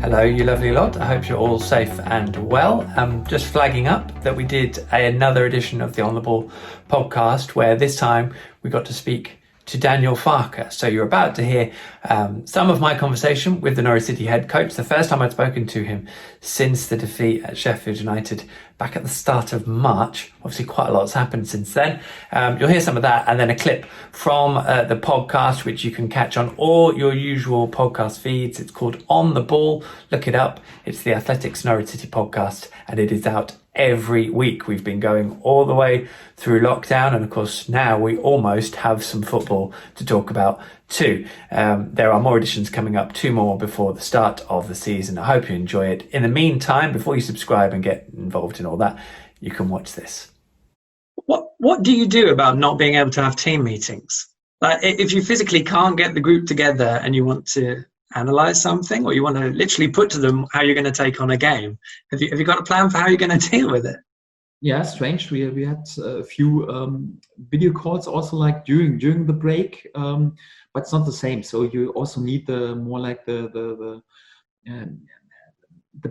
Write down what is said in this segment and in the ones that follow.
Hello, you lovely lot. I hope you're all safe and well. Just flagging up that we did another edition of the On the Ball podcast, where this time we got to speak to Daniel Farke. So you're about to hear some of my conversation with the Norwich City head coach, the first time I'd spoken to him since the defeat at Sheffield United back at the start of March. Obviously, quite a lot's happened since then. You'll hear some of that, and then a clip from the podcast, which you can catch on all your usual podcast feeds. It's called On the Ball. Look it up. It's the Athletics Norwich City podcast, and it is out every week. We've been going all the way through lockdown, and of course now we almost have some football to talk about too. There are more editions coming up, 2 more before the start of the season. I hope you enjoy it. In the meantime, before you subscribe and get involved in all that, you can watch this. What do you do about not being able to have team meetings? Like, if you physically can't get the group together and you want to analyze something, or you want to literally put to them how you're going to take on a game, have you got a plan for how you're going to deal with it? Yeah, strange. We had a few video calls also, like during the break, but it's not the same. So you also need the more like the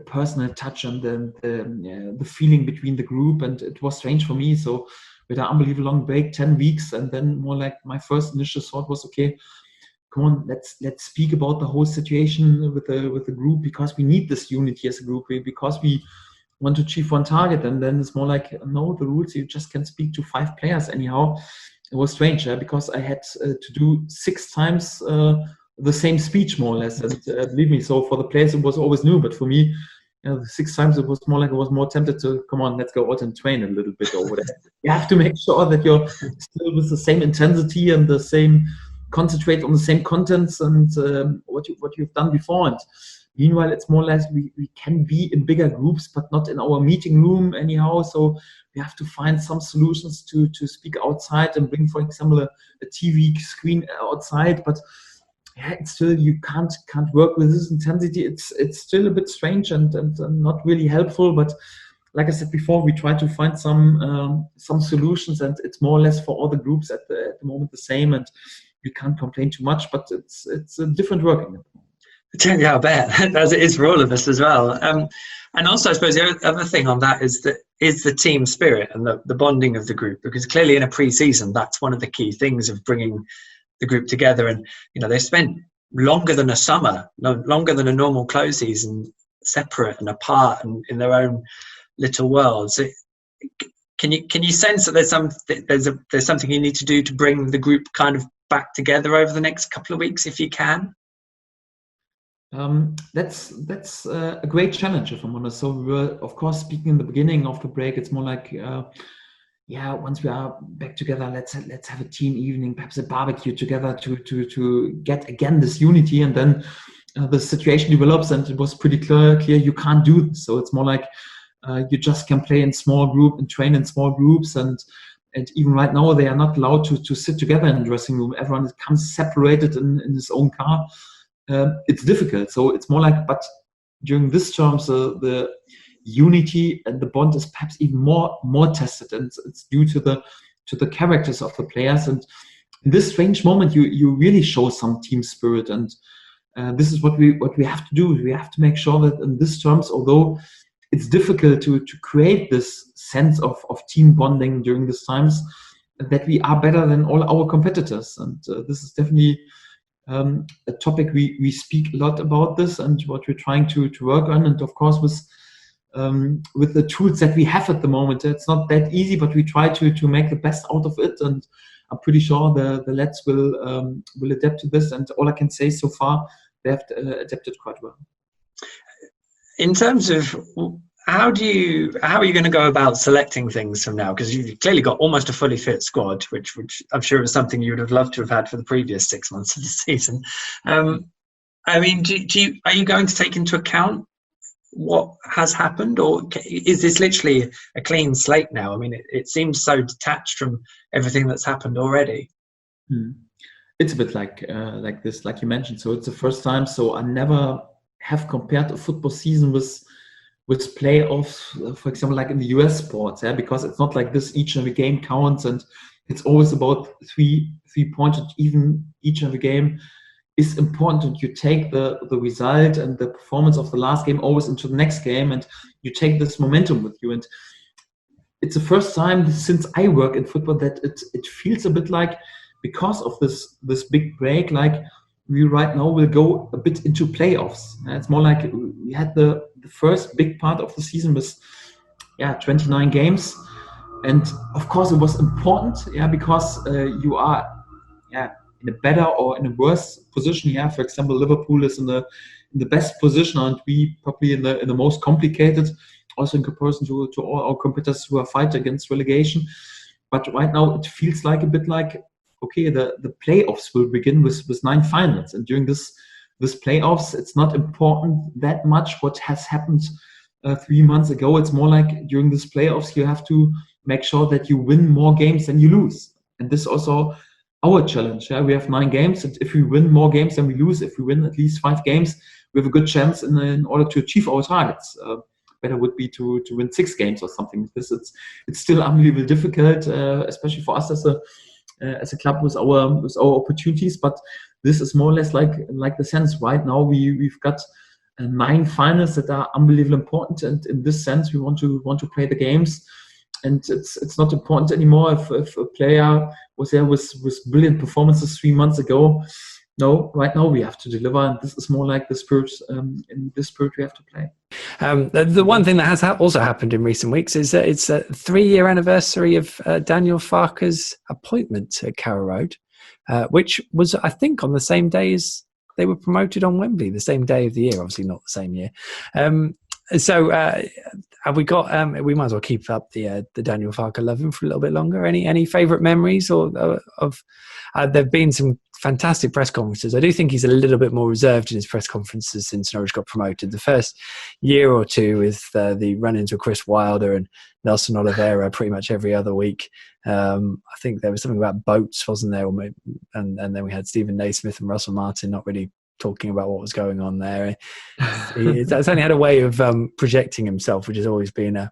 personal touch and the feeling between the group. And it was strange for me. So with an unbelievable long break, 10 weeks, and then more like my first initial thought was, okay, come on, let's speak about the whole situation with the group, because we need this unity as a group, because we want to achieve one target. And then it's more like, no, the rules, you just can speak to 5 players anyhow. It was strange, because I had to do 6 times the same speech, more or less. And believe me, so for the players it was always new, but for me, 6 times it was more like I was more tempted to, come on, let's go out and train a little bit or whatever. You have to make sure that you're still with the same intensity and the same, concentrate on the same contents and what you've done before. And meanwhile, it's more or less we can be in bigger groups, but not in our meeting room anyhow. So we have to find some solutions to speak outside and bring, for example, a TV screen outside. But yeah, it's still, you can't work with this intensity. It's still a bit strange and not really helpful. But like I said before, we try to find some solutions, and it's more or less for all the groups at the moment the same. And we can't complain too much, but it's a different working. Yeah, I bet, as it is for all of us as well. And also, I suppose the other thing on that is the team spirit and the bonding of the group, because clearly in a pre-season, that's one of the key things of bringing the group together. And they spent longer than a summer, longer than a normal close season, separate and apart and in their own little worlds. Can you sense that there's something you need to do to bring the group kind of back together over the next couple of weeks, if you can? That's a great challenge, if I'm honest. So we were, of course, speaking in the beginning of the break. It's more like, once we are back together, let's have a team evening, perhaps a barbecue together to get again this unity. And then the situation develops, and it was pretty clear you can't do this. So it's more like you just can play in small group and train in small groups, and even right now they are not allowed to sit together in the dressing room. Everyone comes separated in his own car. It's difficult. So it's more like, but during this terms, the unity and the bond is perhaps even more tested, and it's due to the characters of the players. And in this strange moment, you really show some team spirit, and this is what we have to do. We have to make sure that in this terms, although it's difficult to create this sense of team bonding during these times, that we are better than all our competitors. And this is definitely a topic we speak a lot about this, and what we're trying to work on. And of course, with the tools that we have at the moment, it's not that easy, but we try to make the best out of it. And I'm pretty sure the lads will adapt to this. And all I can say so far, they have adapted quite well. In terms of how are you going to go about selecting things from now? Because you've clearly got almost a fully fit squad, which I'm sure is something you would have loved to have had for the previous 6 months of the season. I mean, are you going to take into account what has happened, or is this literally a clean slate now? I mean, it seems so detached from everything that's happened already. It's a bit like this, like you mentioned. So it's the first time. So I never have compared a football season with playoffs, for example, like in the US sports, because it's not like this. Each and every game counts, and it's always about three points. Even each and every game is important, and you take the result and the performance of the last game always into the next game, and you take this momentum with you. And it's the first time since I work in football that it feels a bit like, because of this big break, like we right now will go a bit into playoffs. It's more like we had the first big part of the season with 29 games, and of course it was important, because you are in a better or in a worse position. For example, Liverpool is in the best position, and we probably in the most complicated, also in comparison to all our competitors who are fighting against relegation. But right now it feels like a bit like, okay, the playoffs will begin with 9 finals, and during this playoffs, it's not important that much what has happened 3 months ago. It's more like during this playoffs you have to make sure that you win more games than you lose, and this is also our challenge. We have 9 games, and if we win more games than we lose, if we win at least 5 games, we have a good chance in order to achieve our targets. Better would be to win 6 games or something. It's still unbelievably difficult, especially for us as a club with our opportunities. But this is more or less like the sense right now. We've got 9 finals that are unbelievably important, and in this sense we want to play the games. And it's not important anymore if a player was there with brilliant performances 3 months ago. No, right now we have to deliver, and this is more like the spirit. In this spirit, we have to play. The one thing that has also happened in recent weeks is that it's a 3-year anniversary of Daniel Farke's appointment to Carrow Road, which was, I think, on the same day as they were promoted on Wembley, the same day of the year. Obviously, not the same year. So have we got? We might as well keep up the Daniel Farke loving for a little bit longer. Any favourite memories or of? There've been some fantastic press conferences. I do think he's a little bit more reserved in his press conferences since Norwich got promoted. The first year or two with the run-ins with Chris Wilder and Nelson Oliveira pretty much every other week. I think there was something about boats, wasn't there? And then we had Stephen Naismith and Russell Martin not really talking about what was going on there. He's only had a way of projecting himself, which has always been a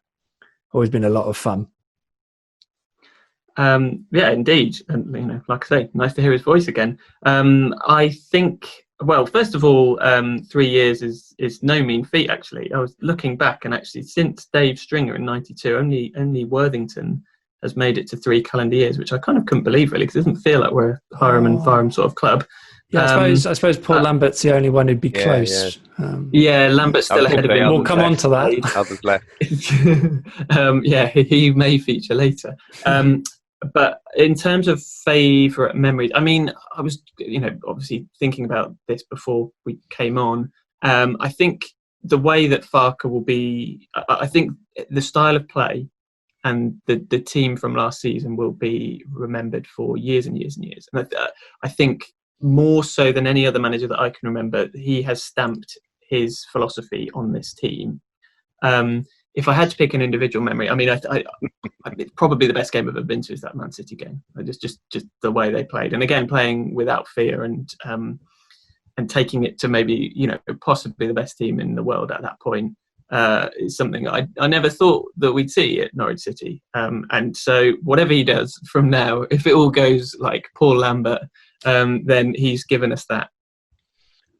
lot of fun. Yeah, indeed, and like I say, nice to hear his voice again. I think, well, first of all, 3 years is no mean feat. Actually, I was looking back, and actually, since Dave Stringer in '92, only Worthington has made it to 3 calendar years, which I kind of couldn't believe, really, because it doesn't feel like we're a Hiram and Farham sort of club. Yeah, I suppose Paul Lambert's the only one who'd be close. Yeah, Lambert's still ahead of him. We'll come on to that. Others left. Yeah, he may feature later. But in terms of favourite memories, I mean, I was, obviously thinking about this before we came on. I think the way that Farke will be, I think the style of play and the team from last season will be remembered for years and years and years. And I think more so than any other manager that I can remember, he has stamped his philosophy on this team. If I had to pick an individual memory, I mean, it's probably the best game I've ever been to is that Man City game. Just the way they played, and again playing without fear and taking it to maybe possibly the best team in the world at that point is something I never thought that we'd see at Norwich City. And so whatever he does from now, if it all goes like Paul Lambert, then he's given us that.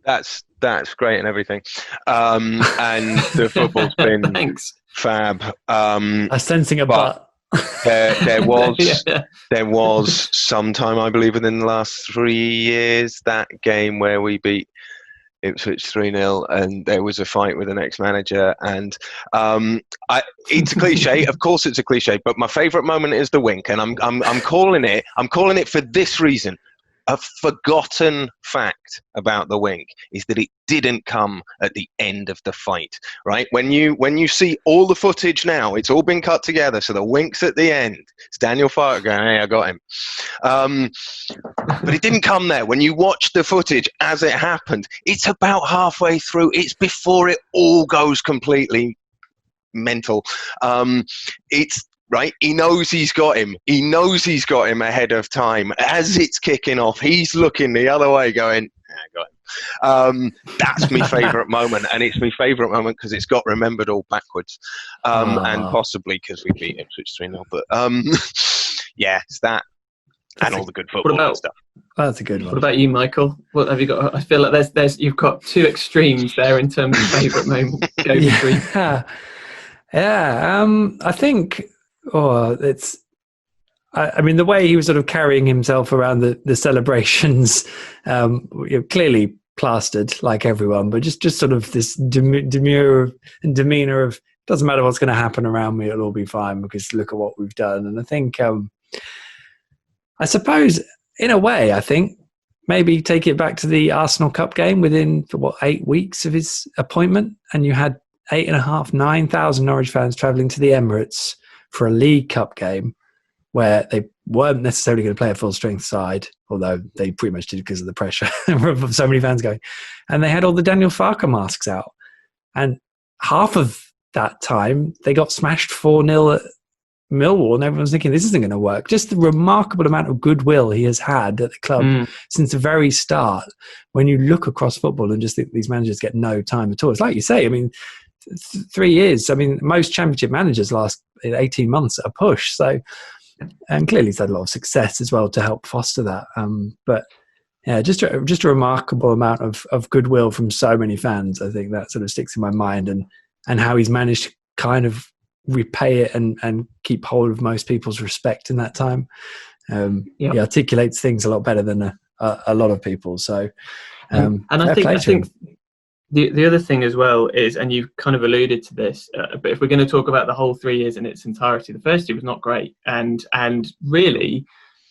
That's great and everything, and the football's been fab. I'm sensing a but. There was some time, I believe, within the last 3 years, that game where we beat Ipswich 3-0, and there was a fight with an ex-manager. And it's a cliche, of course, it's a cliche. But my favourite moment is the wink, and I'm calling it. I'm calling it for this reason. A forgotten fact about the wink is that it didn't come at the end of the fight, right? When you see all the footage now, it's all been cut together, so the wink's at the end. It's Daniel Farke going, "Hey, I got him." But it didn't come there. When you watch the footage as it happened, it's about halfway through. It's before it all goes completely mental. It's right. He knows he's got him. He knows he's got him ahead of time. As it's kicking off, he's looking the other way going, "I got him." That's my favourite moment. And it's my favourite moment because it's got remembered all backwards. And possibly because we beat Ipswich 3-0. But yeah, it's that. And all the good football and stuff. That's a good one. What about you, Michael? What have you got? I feel like there's you've got two extremes there in terms of favourite moment. Go between. I think. I mean, the way he was sort of carrying himself around the celebrations, clearly plastered like everyone, but just sort of this demure and demeanor of, doesn't matter what's going to happen around me, it'll all be fine because look at what we've done. And I think, I suppose, in a way, I think maybe take it back to the Arsenal Cup game within 8 weeks of his appointment, and you had 9,000 Norwich fans travelling to the Emirates for a League Cup game where they weren't necessarily going to play a full strength side, although they pretty much did because of the pressure of so many fans going. And they had all the Daniel Farke masks out. And half of that time, they got smashed 4-0 at Millwall, and everyone's thinking, this isn't going to work. Just the remarkable amount of goodwill he has had at the club since the very start. When you look across football and just think these managers get no time at all. It's like you say, I mean, 3 years. I mean, most championship managers last 18 months at a push. So, and clearly he's had a lot of success as well to help foster that. But yeah, just a remarkable amount of goodwill from so many fans. I think that sort of sticks in my mind, and how he's managed to kind of repay it and keep hold of most people's respect in that time. He articulates things a lot better than a lot of people. So, and I think the other thing as well is, and you've kind of alluded to this, but if we're going to talk about the whole 3 years in its entirety, the first year was not great, and really,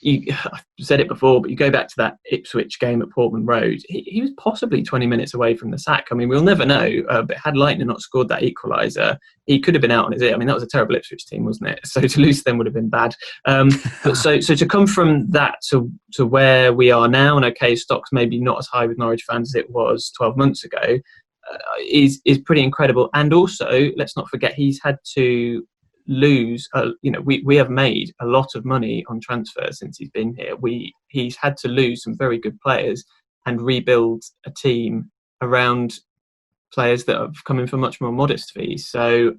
I've said it before, but you go back to that Ipswich game at Portman Road, he was possibly 20 minutes away from the sack. I mean, we'll never know, but had Leitner not scored that equaliser, he could have been out on his ear. I mean, that was a terrible Ipswich team, wasn't it? So to lose them would have been bad. But so to come from that to where we are now, and okay, stock's maybe not as high with Norwich fans as it was 12 months ago, is pretty incredible. And also, let's not forget, he's had to lose, we have made a lot of money on transfers since he's been here. He's had to lose some very good players and rebuild a team around players that have come in for much more modest fees. So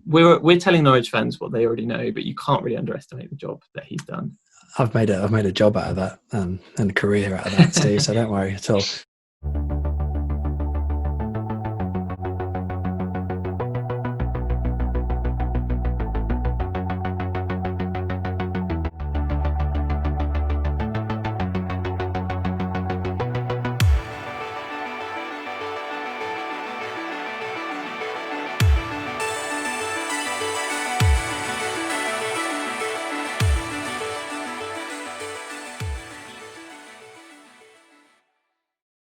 we're telling Norwich fans what they already know, but you can't really underestimate the job that he's done. I've made a job out of that and a career out of that, Steve. So don't worry at all.